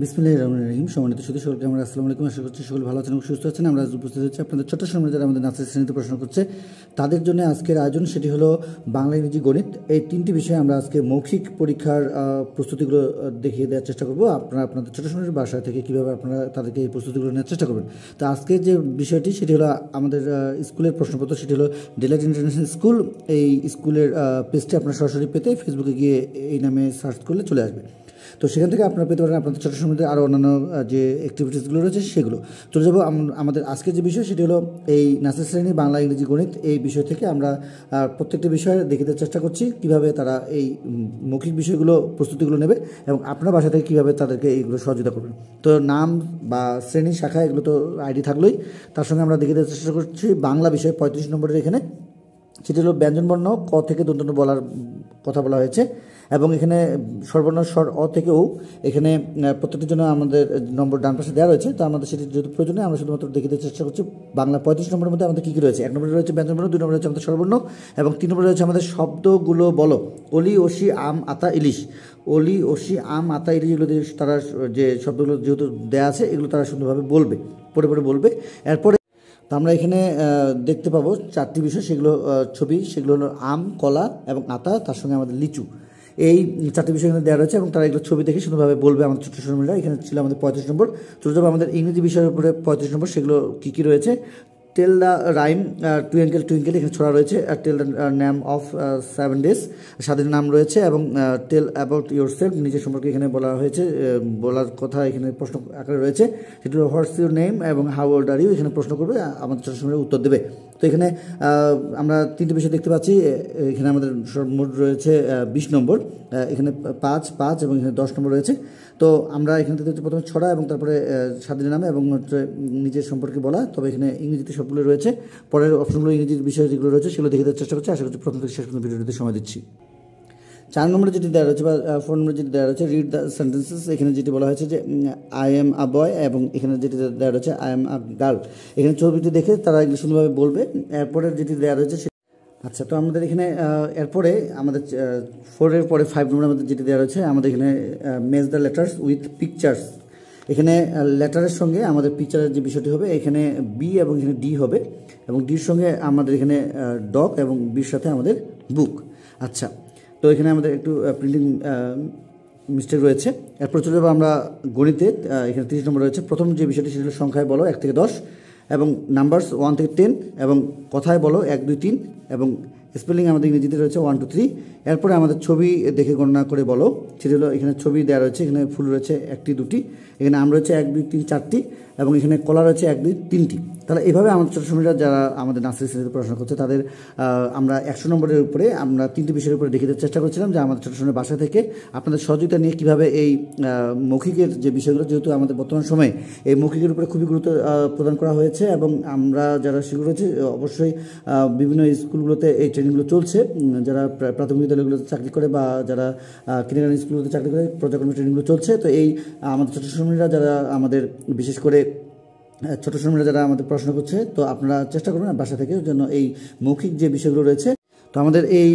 বিসমিল্লাহির রহমানির রহিম। সম্মানিত সুধী সকলকে আমরা আসসালামু আলাইকুম। আশা করছি সকল ভালো আছেন এবং সুস্থ আছেন। আমরা আজ উপস্থিত হচ্ছি আপনাদের ছোট্ট সময় যারা আমাদের নার্সারি শ্রেণীতে পড়াশোনা করছে তাদের জন্য আজকের আয়োজন, সেটি হলো বাংলা, ইংরেজি, গণিত। এই তিনটি বিষয়ে আমরা আজকে মৌখিক পরীক্ষার প্রস্তুতিগুলো দেখিয়ে দেওয়ার চেষ্টা করব। আপনারা আপনাদের ছোটো সময়ের বাসা থেকে কীভাবে আপনারা তাদেরকে এই প্রস্তুতিগুলো নেওয়ার চেষ্টা করবেন। তো আজকে যে বিষয়টি সেটি হলো আমাদের স্কুলের প্রশ্নপত্র, সেটি হলো ডিলাইট ইন্টারন্যাশনাল স্কুল। এই স্কুলের পেজটি আপনারা সরাসরি পেতে ফেসবুকে গিয়ে এই নামে সার্চ করলে চলে আসবে। তো সেখান থেকে আপনারা পেতে পারেন আপনাদের ছোটো সময় আরও অন্যান্য যে অ্যাক্টিভিটিসগুলো রয়েছে সেগুলো। চলে যাবো আমাদের আজকের যে বিষয় সেটি হলো এই নার্সারি শ্রেণী বাংলা, ইংরেজি, গণিত। এই বিষয় থেকে আমরা প্রত্যেকটি বিষয়ে দেখে দেওয়ার চেষ্টা করছি কীভাবে তারা এই মৌখিক বিষয়গুলো প্রস্তুতিগুলো নেবে এবং আপনার বাসা থেকে কীভাবে তাদেরকে এইগুলো সহযোগিতা করবেন। তো নাম বা শ্রেণী, শাখা এগুলো তো আইডি থাকলোই, তার সঙ্গে আমরা দেখে দেওয়ার চেষ্টা করছি বাংলা বিষয়ে 35 নম্বরের এখানে, সেটি হলো ব্যঞ্জনবর্ণ ক থেকে দন্তন্য বলার কথা বলা হয়েছে এবং এখানে স্বরবর্ণ স্বর অ থেকেও এখানে প্রত্যেকটির জন্য আমাদের নম্বর ডান পাশে দেওয়া রয়েছে। তো আমাদের সেটি যেহেতু প্রয়োজনে আমরা শুধুমাত্র দেখে দেওয়ার চেষ্টা করছি বাংলা 35 নম্বরের মধ্যে আমাদের কী কী রয়েছে। 1 নম্বরে রয়েছে ব্যঞ্জনবর্ণ, 2 নম্বরে রয়েছে আমাদের স্বরবর্ণ এবং 3 নম্বরে রয়েছে আমাদের শব্দগুলো বলো। অলি, ওসি, আম, আতা, ইলিশ। অলি, ওসি, আম, আতা, ইলিশ এগুলো দিয়ে তারা যে শব্দগুলো যেহেতু দেওয়া আছে এগুলো তারা সুন্দরভাবে বলবে, পড়ে পড়ে বলবে। এরপরে তো আমরা এখানে দেখতে পাবো 4টি বিষয়, সেগুলো ছবি, সেগুলো হলো আম, কলা এবং আতা, তার সঙ্গে আমাদের লিচু। এই 4টি বিষয় এখানে দেওয়া রয়েছে এবং তারা এগুলো ছবি দেখে সুন্দরভাবে বলবে আমাদের ছোটো ছোটো। এখানে ছিল আমাদের 35 নম্বর। চলে যাবো আমাদের ইংরেজি বিষয়ের উপরে 35 নম্বর, সেগুলো কী কী রয়েছে। Tell the rhyme twinkle twinkle এখানে ছড়া রয়েছে। Tell the name of 7 days, স্বাধীন নাম রয়েছে এবং টেল অ্যাবাউট ইউর সেলফ, নিজের সম্পর্কে এখানে বলা হয়েছে, বলার কথা এখানে প্রশ্ন আকারে রয়েছে। সেটি হলো হোয়াটস ইউর নেম এবং হাউ ওল্ড আর ইউ, এখানে প্রশ্ন করবে, আমাদের ছোটো সময় উত্তর দেবে। তো এখানে আমরা 3টি বিষয় দেখতে পাচ্ছি। এখানে আমাদের মোট রয়েছে 20 নম্বর, এখানে 5, 5 এবং এখানে 10 নম্বর রয়েছে। তো আমরা এখানে দেখতে প্রথমে ছড়া এবং তারপরে স্বাধীন নামে এবং নিজের সম্পর্কে বলা। তবে এখানে ইংরেজিতে সবগুলো রয়েছে। পরের অপশনগুলো ইংরেজির বিষয় যেগুলো রয়েছে সেগুলো দেখে দেওয়ার চেষ্টা করছি। আশা করছি প্রথম থেকে শেষ পর্যন্ত ভিডিওটিতে সময় দিচ্ছি। 4 নম্বরে যেটি দেওয়া রয়েছে বা 4 নম্বরে যেটি দেওয়া রয়েছে রিড দ্য সেন্টেন্সেস, এখানে যেটি বলা হয়েছে যে আই এম আ বয় এবং এখানে যেটি দেওয়া রয়েছে আই এম আ গার্ল। এখানে ছবিটি দেখে তারা এগুলো সুন্দরভাবে বলবে। এরপরে যেটি দেওয়া রয়েছে আচ্ছা, তো আমাদের এখানে এরপরে আমাদের 4-এর পরে 5 নম্বর আমাদের যেটি দেওয়া রয়েছে, আমাদের এখানে match the letters with pictures. এখানে লেটারের সঙ্গে আমাদের পিকচারের যে বিষয়টি হবে, এখানে বি এবং এখানে ডি হবে এবং ডির সঙ্গে আমাদের এখানে ডগ এবং বির সাথে আমাদের বুক। আচ্ছা, তো এখানে আমাদের একটু প্রিন্টিং মিস্টেক রয়েছে। এরপর চলে যাবো আমরা গণিতে। এখানে 30 নম্বর রয়েছে। প্রথম যে বিষয়টি সেটা সংখ্যায় বলো 1 থেকে 10 এবং নাম্বারস 1 থেকে 10 এবং কথায় বলো 1, 2, 3 এবং স্পেলিং আমাদের ইংরেজিতে রয়েছে 1, 2, 3। এরপরে আমাদের ছবি দেখে গণনা করে বলো, সেটি হলো এখানে ছবি দেওয়া রয়েছে। এখানে ফুল রয়েছে 1টি, 2টি, এখানে আম রয়েছে 1, 2, 3, 4টি এবং এখানে কলা রয়েছে 1, 2, 3টি। তাহলে এভাবে আমাদের ছোটো সময়রা যারা আমাদের নার্সারি শ্রেণীতে পড়াশোনা করছে তাদের আমরা 100 নম্বরের উপরে আমরা 3টি বিষয়ের উপরে দেখে দেওয়ার চেষ্টা করছিলাম যে আমাদের ছোটো সময় বাসা থেকে আপনাদের সহযোগিতা নিয়ে কীভাবে এই মৌখিকের যে বিষয়গুলো, যেহেতু আমাদের বর্তমান সময়ে এই মৌখিকের উপরে খুবই গুরুত্ব প্রদান করা হয়েছে এবং আমরা যারা শিক্ষক রয়েছে অবশ্যই বিভিন্ন স্কুলগুলোতে এই ট্রেনিংগুলো চলছে। যারা প্রাথমিক বিদ্যালয়গুলোতে চাকরি করে বা যারা কিন্ডারগার্টেন স্কুলগুলোতে চাকরি করে পর্যায়ক্রমে ট্রেনিংগুলো চলছে। তো এই আমাদের ছোটো সময়রা যারা আমাদের বিশেষ করে ছোটো সময়রা যারা আমাদের পড়াশোনা করছে, তো আপনারা চেষ্টা করবেন বাসা থেকে যেন এই মৌখিক যে বিষয়গুলো রয়েছে, তো আমাদের এই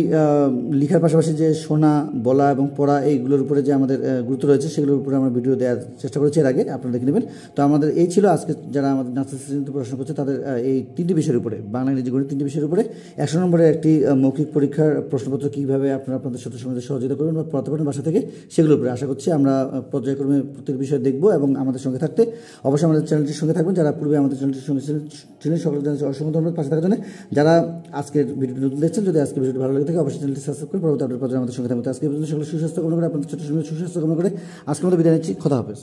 লেখার পাশাপাশি যে শোনা, বলা এবং পড়া এইগুলোর উপরে যে আমাদের গুরুত্ব রয়েছে সেগুলোর উপরে আমরা ভিডিও দেওয়ার চেষ্টা করেছি এর আগে, আপনারা দেখে নেবেন। তো আমাদের এই ছিল আজকে যারা আমাদের নার্সারি শ্রেণীতে পড়াশোনা করছে তাদের এই 3টি বিষয়ের উপরে, বাংলা, ইংরেজি, গণিত 3টি বিষয়ের উপরে 100 নম্বরের একটি মৌখিক পরীক্ষার প্রশ্নপত্র কীভাবে আপনারা আপনাদের ছোটো সময়দের সহযোগিতা করবেন বা পড়াতে পারেন বাসা থেকে, সেগুলোর উপরে আশা করছি আমরা পর্যায়ক্রমে প্রত্যেক বিষয় দেখবো এবং আমাদের সঙ্গে থাকতে অবশ্যই আমাদের চ্যানেলটির সঙ্গে থাকবেন। যারা পূর্বে আমাদের চ্যানেলটির সঙ্গে ছিলেন সকল জানাচ্ছি অসংখ্য ধন্যবাদ পাশে থাকার জন্য। যারা আজকের ভিডিওটি নতুন দেখছেন, যদি আজকের ভিডিওটি ভালো লাগে থাকে অবশ্যই চ্যানেলটি সাবস্ক্রাইব করে পরবর্তী আপডেট পাওয়ার জন্য আমাদের সঙ্গে থাকবেন। আজকে পর্যন্ত সকল সুস্বাস্থ্য কামনা করে আপনাদের ছোটো সময় সুস্বাস্থ্য কামনা করে আজকের মতো বিদায় নিচ্ছি। খোদা হাফেজ।